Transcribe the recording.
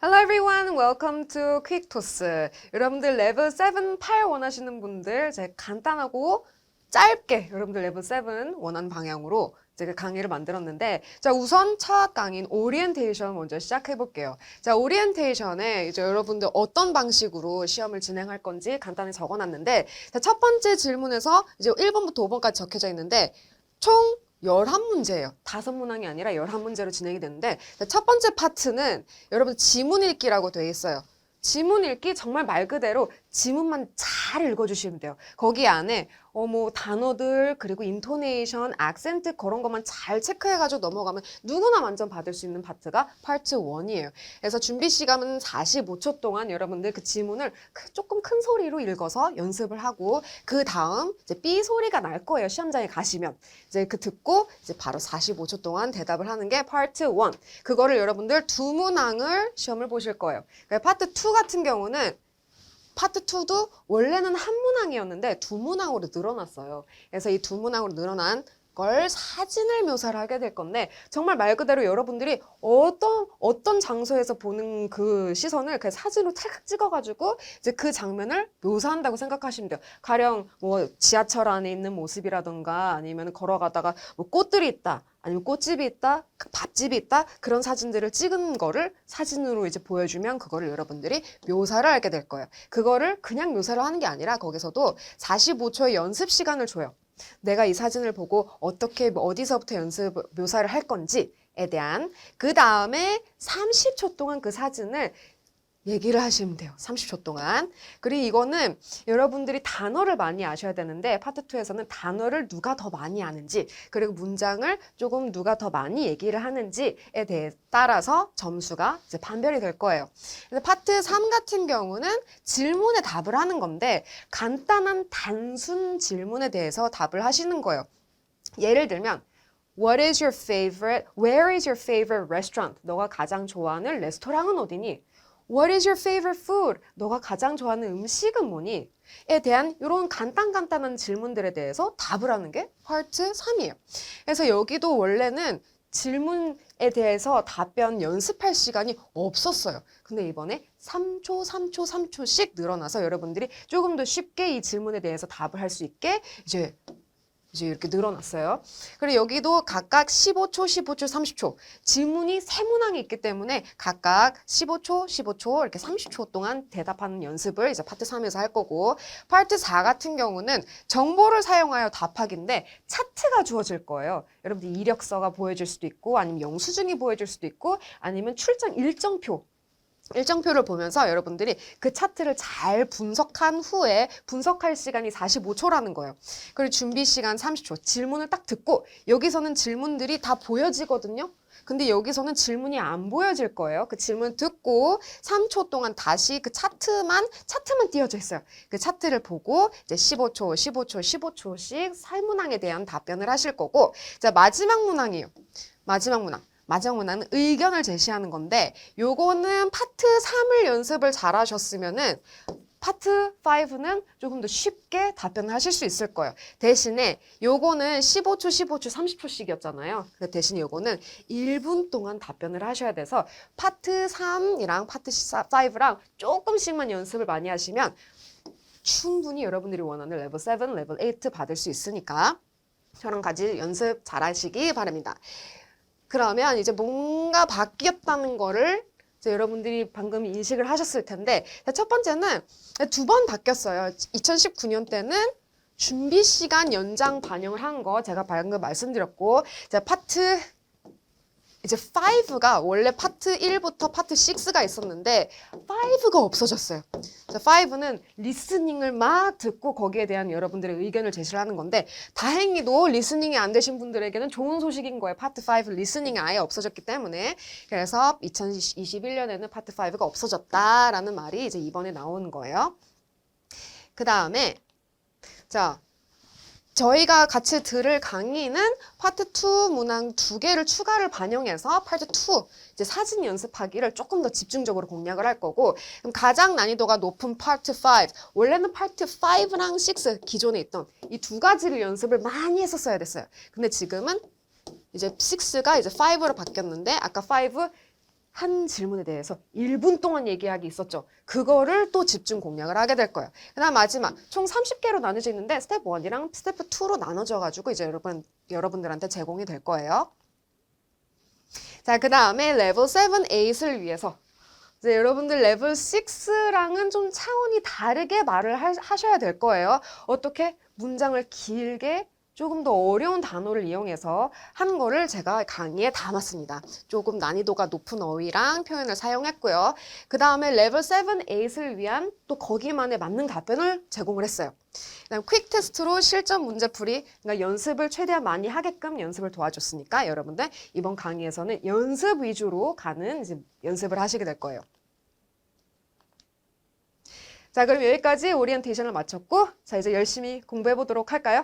Hello everyone, welcome to Quick Toss. 여러분들 레벨 7, 8 원하시는 분들 제가 간단하고 짧게 여러분들 레벨 7 원하는 방향으로 제가 강의를 만들었는데 자 우선 첫 강의인 오리엔테이션 먼저 시작해 볼게요. 자 오리엔테이션에 이제 여러분들 어떤 방식으로 시험을 진행할 건지 간단히 적어놨는데 자, 첫 번째 질문에서 이제 1번부터 5번까지 적혀져 있는데 총 11문제예요. 5문항이 아니라 11문제로 진행이 되는데 첫 번째 파트는 여러분 지문 읽기라고 되어 있어요. 지문 읽기 정말 말 그대로 지문만 잘 읽어주시면 돼요. 거기 안에 뭐 단어들 그리고 인토네이션, 악센트 그런 것만 잘 체크해가지고 넘어가면 누구나 만점 받을 수 있는 파트가 파트 1이에요. 그래서 준비 시간은 45초 동안 여러분들 그 지문을 조금 큰 소리로 읽어서 연습을 하고 그 다음 이제 삐 소리가 날 거예요. 시험장에 가시면 이제 그 듣고 이제 바로 45초 동안 대답을 하는 게 파트 1. 그거를 여러분들 두 문항을 시험을 보실 거예요. 그러니까 파트 2 같은 경우는 파트 2도 원래는 한 문항이었는데 두 문항으로 늘어났어요. 그래서 이 두 문항으로 늘어난 걸 사진을 묘사를 하게 될 건데 정말 말 그대로 여러분들이 어떤 장소에서 보는 그 시선을 그 사진으로 찰칵 찍어가지고 이제 그 장면을 묘사한다고 생각하시면 돼요. 가령 뭐 지하철 안에 있는 모습이라던가 아니면 걸어가다가 뭐 꽃들이 있다. 아니면 꽃집이 있다, 밥집이 있다, 그런 사진들을 찍은 거를 사진으로 이제 보여주면 그거를 여러분들이 묘사를 하게 될 거예요. 그거를 그냥 묘사를 하는 게 아니라 거기서도 45초의 연습 시간을 줘요. 내가 이 사진을 보고 어떻게 어디서부터 묘사를 할 건지에 대한 그 다음에 30초 동안 그 사진을 얘기를 하시면 돼요. 30초 동안. 그리고 이거는 여러분들이 단어를 많이 아셔야 되는데 파트 2에서는 단어를 누가 더 많이 아는지 그리고 문장을 조금 누가 더 많이 얘기를 하는지에 대해 따라서 점수가 이제 판별이 될 거예요. 그래서 파트 3 같은 경우는 질문에 답을 하는 건데 간단한 단순 질문에 대해서 답을 하시는 거예요. 예를 들면 What is your favorite? Where is your favorite restaurant? 너가 가장 좋아하는 레스토랑은 어디니? What is your favorite food? 너가 가장 좋아하는 음식은 뭐니? 에 대한 이런 간단한 질문들에 대해서 답을 하는 게 파트 3이에요. 그래서 여기도 원래는 질문에 대해서 답변 연습할 시간이 없었어요. 근데 이번에 3초씩 늘어나서 여러분들이 조금 더 쉽게 이 질문에 대해서 답을 할 수 있게 이제 이렇게 늘어났어요. 그리고 여기도 각각 15초, 30초. 지문이 세 문항이 있기 때문에 각각 15초 이렇게 30초 동안 대답하는 연습을 이제 파트 3에서 할 거고 파트 4 같은 경우는 정보를 사용하여 답하기인데 차트가 주어질 거예요. 여러분들 이력서가 보여줄 수도 있고 아니면 영수증이 보여줄 수도 있고 아니면 출장 일정표를 보면서 여러분들이 그 차트를 잘 분석한 후에 분석할 시간이 45초라는 거예요. 그리고 준비 시간 30초. 질문을 딱 듣고 여기서는 질문들이 다 보여지거든요. 근데 여기서는 질문이 안 보여질 거예요. 그 질문 듣고 3초 동안 다시 그 차트만 띄어져 있어요. 그 차트를 보고 이제 15초씩 살문항에 대한 답변을 하실 거고 자 마지막 문항이에요. 마지막 문항은 의견을 제시하는 건데 요거는 파트 3을 연습을 잘 하셨으면은 파트 5는 조금 더 쉽게 답변을 하실 수 있을 거예요. 대신에 요거는 15초, 30초씩이었잖아요. 대신 요거는 1분 동안 답변을 하셔야 돼서 파트 3이랑 파트 5랑 조금씩만 연습을 많이 하시면 충분히 여러분들이 원하는 레벨 7, 레벨 8 받을 수 있으니까 저랑 같이 연습 잘 하시기 바랍니다. 그러면 이제 뭔가 바뀌었다는 거를 이제 여러분들이 방금 인식을 하셨을 텐데 첫 번째는 2번 바뀌었어요. 2019년 때는 준비 시간 연장 반영을 한 거 제가 방금 말씀드렸고 파트 이제 5가 원래 파트 1부터 파트 6가 있었는데 5가 없어졌어요. 5는 리스닝을 막 듣고 거기에 대한 여러분들의 의견을 제시를 하는 건데 다행히도 리스닝이 안 되신 분들에게는 좋은 소식인 거예요. 파트 5 리스닝이 아예 없어졌기 때문에 그래서 2021년에는 파트 5가 없어졌다라는 말이 이제 이번에 나오는 거예요. 그 다음에 저희가 같이 들을 강의는 파트 2 문항 2개를 추가를 반영해서 파트 2 이제 사진 연습하기를 조금 더 집중적으로 공략을 할 거고 그럼 가장 난이도가 높은 파트 5 원래는 파트 5랑 6 기존에 있던 이 두 가지를 연습을 많이 했었어야 됐어요. 근데 지금은 이제 6가 이제 5로 바뀌었는데 아까 5 한 질문에 대해서 1분 동안 얘기하기 있었죠. 그거를 또 집중 공략을 하게 될 거예요. 그다음 마지막 총 30개로 나눠져 있는데 스텝 1이랑 스텝 2로 나눠져 가지고 이제 여러분들한테 제공이 될 거예요. 자, 그다음에 레벨 7, 8을 위해서 이제 여러분들 레벨 6랑은 좀 차원이 다르게 말을 하셔야 될 거예요. 어떻게? 문장을 길게 조금 더 어려운 단어를 이용해서 한 거를 제가 강의에 담았습니다. 조금 난이도가 높은 어휘랑 표현을 사용했고요. 그 다음에 레벨 7, 8을 위한 또 거기만에 맞는 답변을 제공을 했어요. 그다음 퀵 테스트로 실전 문제풀이, 그러니까 연습을 최대한 많이 하게끔 연습을 도와줬으니까 여러분들 이번 강의에서는 연습 위주로 가는 이제 연습을 하시게 될 거예요. 자, 그럼 여기까지 오리엔테이션을 마쳤고, 자, 이제 열심히 공부해 보도록 할까요?